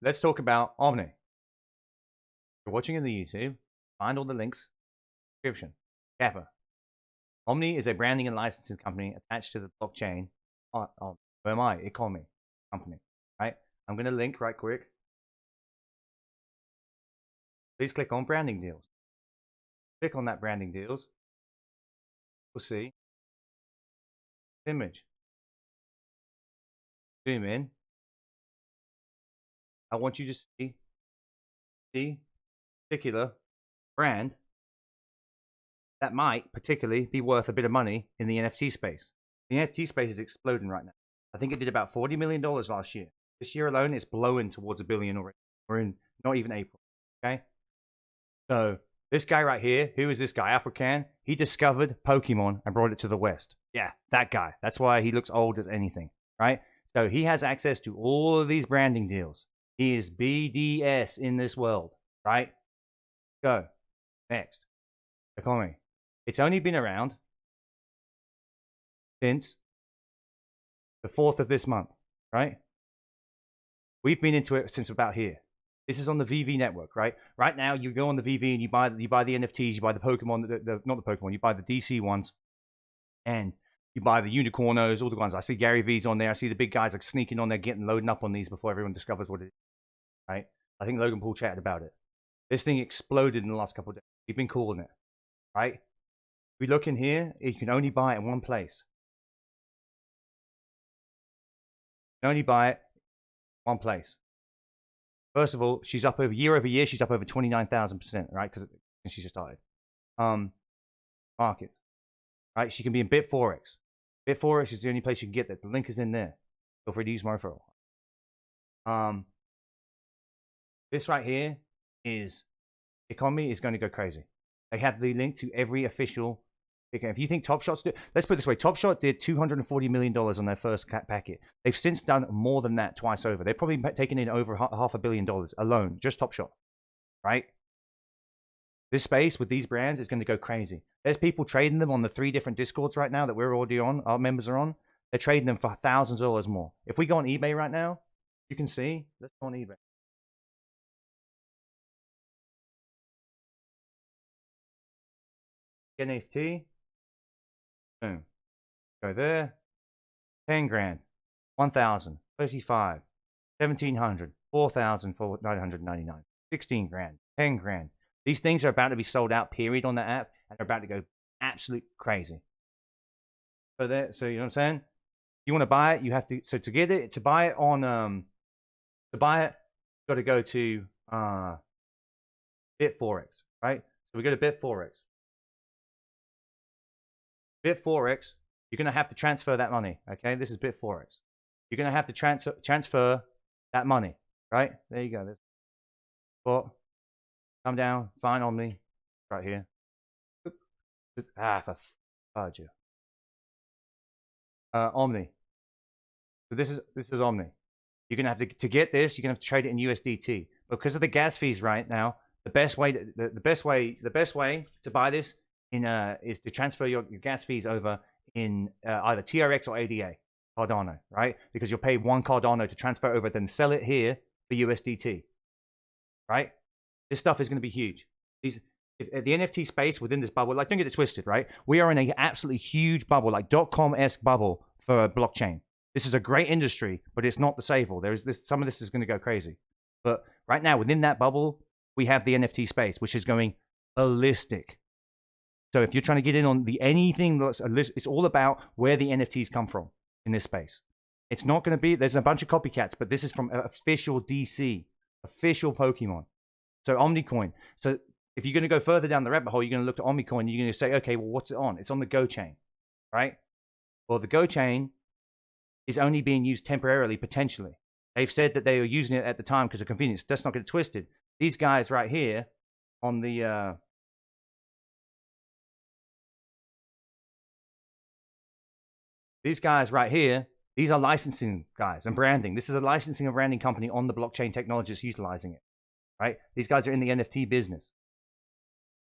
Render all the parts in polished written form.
let's talk about Omni. If you're watching in the YouTube, find all the links, description. Kappa. Omni is a branding and licensing company attached to the blockchain OMI economy company. Right? I'm going to link right quick. Please click on branding deals. Click on that branding deals. We'll see. Image. Zoom in. I want you to see the particular brand that might particularly be worth a bit of money in the NFT space. The NFT space is exploding right now. I think it did about $40 million last year. This year alone, it's blowing towards $1 billion already. We're in not even April. Okay. So this guy right here, who is this guy? African. He discovered Pokemon and brought it to the West. Yeah, that guy. That's why he looks old as anything, right? So he has access to all of these branding deals. He is BDS in this world, right? Go. Next. Economy. It's only been around since the 4th of this month, right? We've been into it since about here. This is on the Veve network, right? Right now, you go on the Veve and you buy the NFTs, you buy the Pokemon, not the Pokemon, you buy the DC ones, and you buy the Unicornos, all the ones. I see Gary V's on there. I see the big guys like sneaking on there, loading up on these before everyone discovers what it is, right? I think Logan Paul chatted about it. This thing exploded in the last couple of days. We've been calling it, right? We look in here, you can only buy it in one place. You can only buy it in one place. First of all, she's up over year, she's up over 29,000%, right? Because she just started. Markets, right? She can be in Bit4x. Bit4x is the only place you can get that. The link is in there. Feel free to use my referral. This right here is economy is going to go crazy. They have the link to every official. If you think Top Shot's let's put it this way: Top Shot did $240 million on their first packet. They've since done more than that twice over. They've probably taken in over $500 million alone, just Top Shot, right? This space with these brands is going to go crazy. There's people trading them on the 3 different Discords right now that we're already on. Our members are on. They're trading them for thousands of dollars more. If we go on eBay right now, you can see. Let's go on eBay. NFT. Boom. Go there. 10 grand. 1,000. 35. 1,700. 4,999. 16 grand. 10 grand. These things are about to be sold out, period, on the app, and they're about to go absolute crazy. So you know what I'm saying? If you want to buy it, you have to. So to get it, to buy it on, you've got to go to Bit4x, right? So we go to Bit4x. Bit4x, you're going to have to transfer that money, okay? This is Bit4x. You're going to have to transfer that money, right? There you go. There's spot. Come down, find Omni, right here. For fudge you. Omni. So this is Omni. You're going to have to get this, you're going to have to trade it in USDT. Because of the gas fees right now, the best way to buy this is to transfer your gas fees over in either TRX or ADA, Cardano, right? Because you'll pay 1 Cardano to transfer over, then sell it here for USDT, right? This stuff is going to be huge. The NFT space within this bubble, like, don't get it twisted, right? We are in an absolutely huge bubble, like .com-esque bubble for blockchain. This is a great industry, but it's not the save-all. Some of this is going to go crazy. But right now, within that bubble, we have the NFT space, which is going ballistic. So if you're trying to get in on anything, it's all about where the NFTs come from in this space. It's not going to be, there's a bunch of copycats, but this is from official DC, official Pokemon. So Omnicoin. So if you're going to go further down the rabbit hole, you're going to look at Omnicoin and you're going to say, okay, well, what's it on? It's on the GoChain, right? Well, the GoChain is only being used temporarily, potentially. They've said that they were using it at the time because of convenience. Let's not get it twisted. These guys right here on the... these guys right here, these are licensing guys and branding. This is a licensing and branding company on the blockchain technology that's utilizing it, right? These guys are in the NFT business.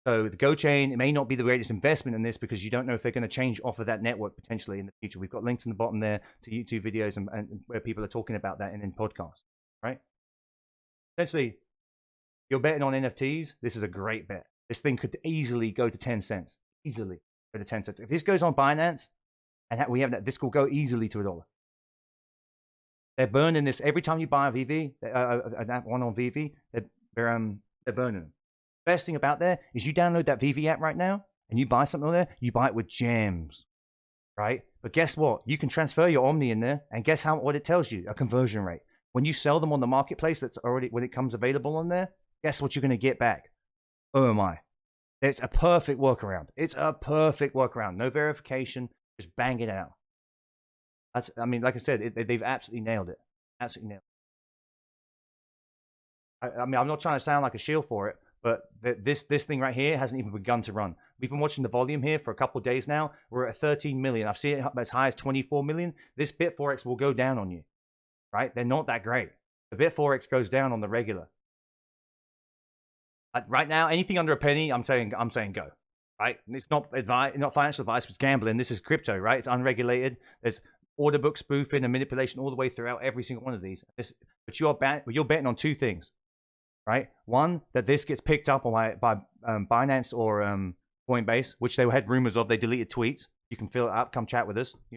So the GoChain, it may not be the greatest investment in this because you don't know if they're going to change off of that network potentially in the future. We've got links in the bottom there to YouTube videos and where people are talking about that in podcasts, right? essentially, you're betting on NFTs. This is a great bet. This thing could easily go to 10 cents. Easily go to 10 cents. If this goes on Binance, and we have that, this will go easily to $1. They're burning this every time you buy a Veve, one on Veve. They're burning them. Best thing about there is you download that Veve app right now, and you buy something on there. You buy it with gems, right? But guess what? You can transfer your Omni in there, and guess what it tells you? A conversion rate. When you sell them on the marketplace, that's already when it comes available on there. Guess what you're going to get back? OMI. It's a perfect workaround. It's a perfect workaround. No verification. Just bang it out. I mean, like I said, they've absolutely nailed it. Absolutely nailed it. I mean, I'm not trying to sound like a shield for it, but this thing right here hasn't even begun to run. We've been watching the volume here for a couple of days now. We're at 13 million. I've seen it as high as 24 million. This Bitforex will go down on you, right? They're not that great. The Bitforex goes down on the regular. Right now, anything under a penny, I'm saying go. Right? And it's not financial advice. It's gambling. This is crypto, right? It's unregulated. There's order book spoofing and manipulation all the way throughout every single one of these. But you're betting on two things, right? One, that this gets picked up by Binance or Coinbase, which they had rumors of. They deleted tweets. You can fill it up. Come chat with us. You know.